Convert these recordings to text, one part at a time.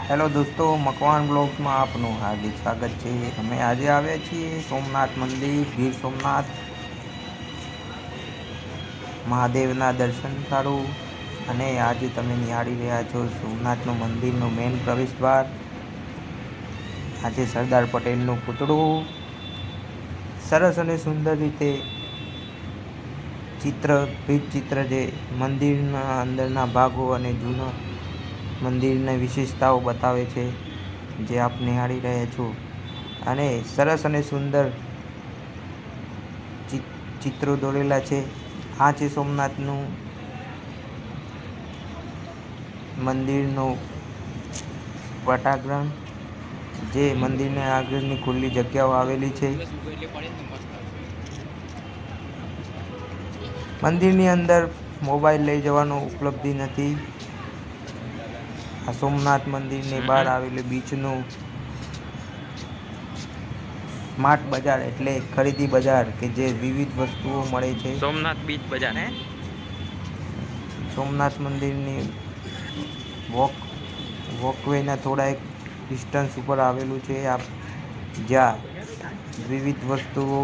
Hello દોસ્તો, મકવાણ બ્લોગ્સમાં આપનું હાર્દિક સ્વાગત છે। અમે આજે આવ્યા છીએ સોમનાથ મંદિર, ગીર સોમનાથ મહાદેવના દર્શન સારું। અને આજે તમે નિહાળી રહ્યા છો સોમનાથનું મંદિરનું મેઇન પ્રવેશ દ્વાર। આજે સરદાર પટેલનું પૂતળું સરસ અને સુંદર રીતે ચિત્ર જે મંદિરના અંદરના ભાગો અને જૂના મંદિરની વિશેષતાઓ બતાવે છે, જે આપ નિહાળી રહ્યા છો। અને સરસ અને સુંદર ચિત્રો દોરેલા છે। આ છે સોમનાથનું મંદિરનું પટાંગણ, જે મંદિરની આગળની ખુલ્લી જગ્યાઓ આવેલી છે। મંદિરની અંદર મોબાઈલ લઈ જવાનો ઉપલબ્ધિ નથી। આ સોમનાથ મંદિરની બહાર આવેલું બીચનું સ્માર્ટ બજાર એટલે ખરીદી બજાર કે જે વિવિધ વસ્તુઓ મળે છે। સોમનાથ બીચ બજાર હે સોમનાથ મંદિરની વોકવેના થોડા એક ડિસ્ટન્સ ઉપર આવેલું છે, જ્યાં વિવિધ વસ્તુઓ,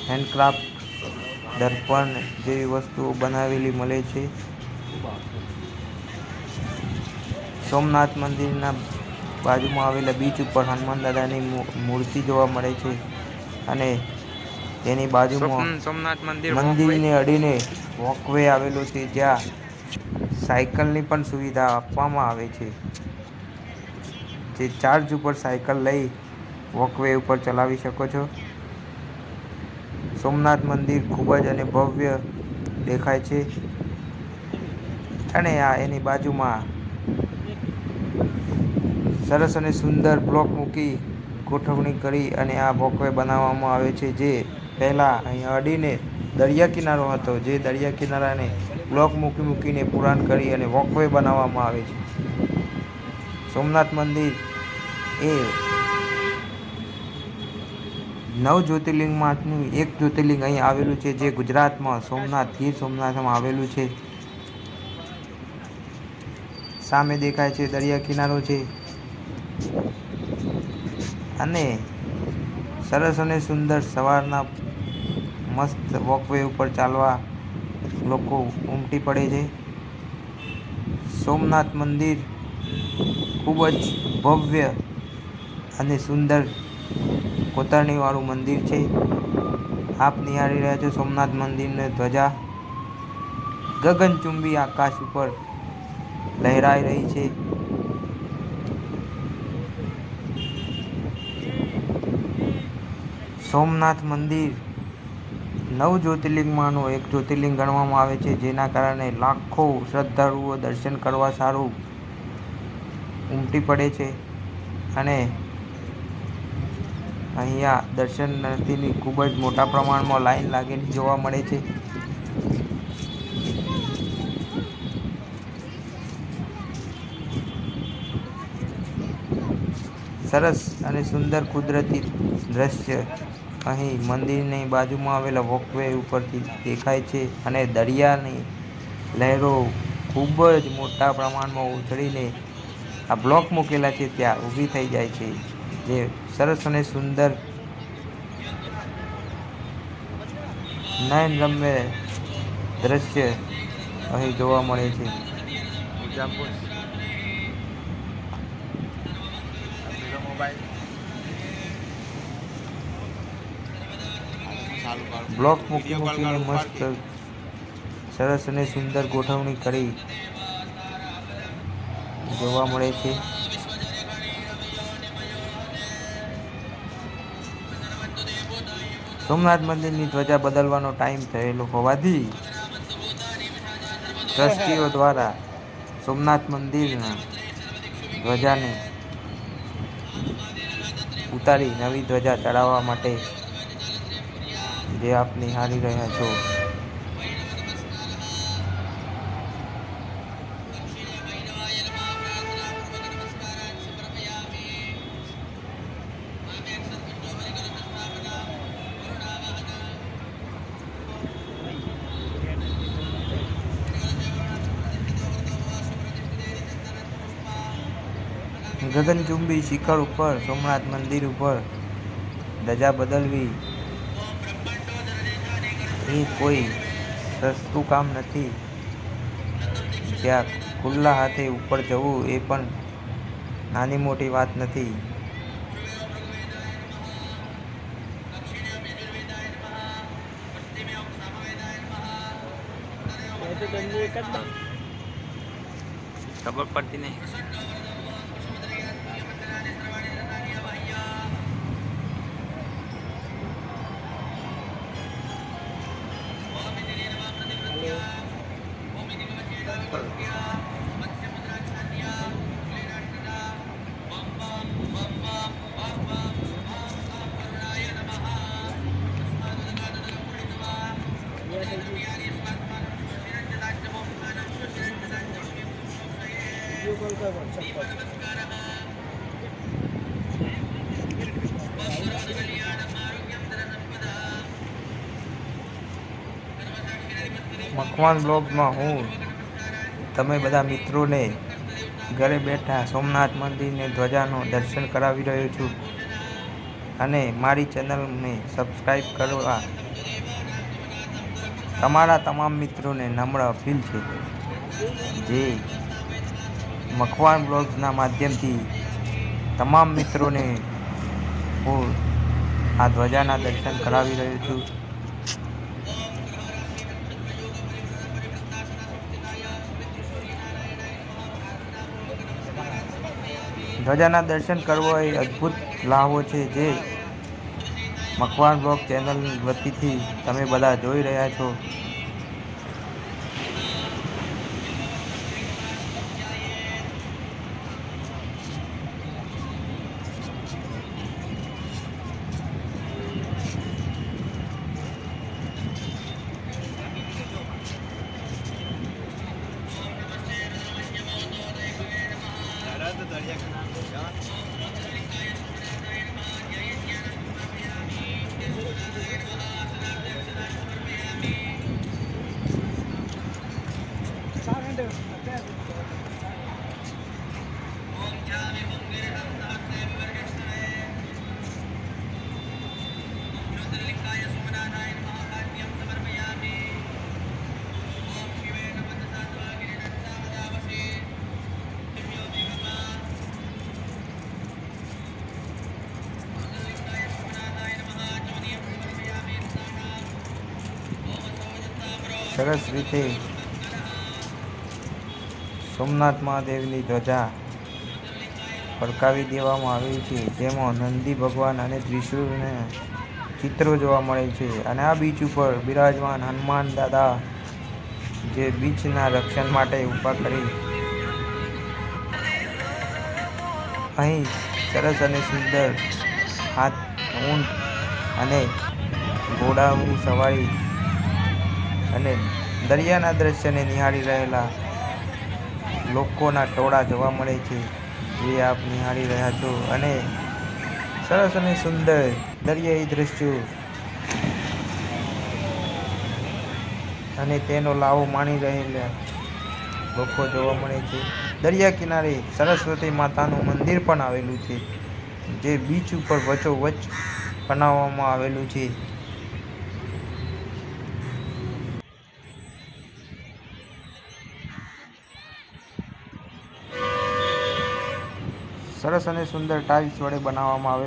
હેન્ડક્રાફ્ટ, દર્પણ જેવી વસ્તુઓ બનાવેલી મળે છે। સોમનાથ મંદિરના બાજુમાં આવેલા બીચ ઉપર હનુમાન દાદાની મૂર્તિ જોવા મળે છે। અને તેની બાજુમાં સોમનાથ મંદિર વોકવે મંદિરને અડીને વોકવે આવેલું છે, જ્યાં સાયકલની પણ સુવિધા આપવામાં આવે છે। જે ચાર્જ ઉપર સાયકલ લઈ વોકવે ઉપર ચલાવી શકો છો। સોમનાથ મંદિર ખૂબ જ અને ભવ્ય દેખાય છે। અને એની બાજુમાં સરસ અને સુંદર બ્લોક મૂકી ગોઠવણી કરી અને આ વોકવે બનાવવામાં આવે છે। જે પહેલાં અહીંયા અડીને દરિયા કિનારો હતો, જે દરિયા કિનારાને બ્લોક મૂકીને પુરાણ કરી અને વોકવે બનાવવામાં આવે છે। સોમનાથ મંદિર એ 9 જ્યોતિર્લિંગમાંનું એક જ્યોતિર્લિંગ અહીં આવેલું છે, જે ગુજરાતમાં ગીર સોમનાથમાં આવેલું છે। સામે દેખાય છે દરિયા કિનારો છે। અને સરસ અને સુંદર સવારના મસ્ત વોકવે ઉપર ચાલવા લોકો ઉમટી પડે છે। સોમનાથ મંદિર ખૂબ જ ભવ્ય અને સુંદર કોતરણીવાળું મંદિર છે। આપ નિહાળી રહ્યા છો સોમનાથ મંદિરની ધ્વજા ગગનચુંબી આકાશ ઉપર લહેરાઈ રહી છે। સોમનાથ મંદિર 9 જ્યોતિર્લિંગમાંનું એક જ્યોતિર્લિંગ ગણવામાં આવે છે, જેના કારણે લાખો શ્રદ્ધાળુઓ દર્શન કરવા સારું ઉમટી પડે છે। અને અહીંયા દર્શનાર્થીની ખૂબ જ મોટા પ્રમાણમાં લાઈન લાગેલી જોવા મળે છે। સરસ અને સુંદર કુદરતી દ્રશ્ય અહીં મંદિરની બાજુમાં આવેલા વોકવે ઉપરથી દેખાય છે। અને દરિયાની લહેરો ખૂબ જ મોટા પ્રમાણમાં ઉછળીને આ બ્લોક મૂકેલા છે ત્યાં ઊભી થઈ જાય છે, જે સરસ અને સુંદર નયનરમ્ય દ્રશ્ય અહીં જોવા મળે છે। બ્લોક મૂકીને મસ્ત સરસ અને સુંદર ગોઠવણી કરી જોવા મળે છે। સોમનાથ મંદિરની ધ્વજા બદલવાનો ટાઈમ થયેલો હોવાથી ટ્રસ્ટીઓ દ્વારા સોમનાથ મંદિરના ધ્વજાને ઉતારી નવી ધ્વજા ચડાવવા માટે, જે આપ નિહાળી રહ્યા છો, ગગનચુંબી શિખર ઉપર સોમનાથ મંદિર ઉપર ધજા બદલવી એ કોઈ સસ્તું કામ નથી. જ્યાં ખુલ્લા હાથે ઉપર જવું એ પણ નાની મોટી વાત નથી. ખબર પડતી નહીં. મખવાન બ્લોગ્સમાં હું તમે બધા મિત્રોને ઘરે બેઠા સોમનાથ મંદિરને ધ્વજાનો દર્શન કરાવી રહ્યો છું અને મારી ચેનલને સબસ્ક્રાઈબ કરવા તમારા તમામ મિત્રોને નમ્ર અપીલ છે. જે મખવાન બ્લોગ્સના માધ્યમથી તમામ મિત્રોને હું આ ધ્વજાના દર્શન કરાવી રહ્યો છું. ધ્વજાના દર્શન કરવો એ અદ્ભુત લાહવો છે જે મખવાન બ્લોગ ચેનલ વતીથી તમે બધા જોઈ રહ્યા છો. સરસ રીતે સોમનાથ મહાદેવની ધ્વજા ફરકાવી દેવામાં આવી છે, જેમાં નંદી ભગવાન અને ત્રિશૂળના ચિત્રો જોવા મળે છે. અને આ બીચ ઉપર બિરાજમાન હનુમાન દાદા જે બીચના રક્ષણ માટે ઊભા કરી અહીં સરસ અને સુંદર હાથ ઊંટ અને ઘોડાઓની સવારી અને દરિયાના દ્રશ્યને નિહાળી રહેલા લોકોના ટોળા જોવા મળે છે, જે આપ નિહાળી રહ્યા છો. અને સરસ અને સુંદર દરિયાઈ દ્રશ્યો અને તેનો લાવો માણી રહેલા લોકો જોવા મળે છે. દરિયા કિનારે સરસ્વતી માતાનું મંદિર પણ આવેલું છે, જે બીચ ઉપર વચ્ચોવચ્ચ બનાવવામાં આવેલું છે. સરસ અને સુંદર ટાઇલ્સ વડે બનાવવામાં આવે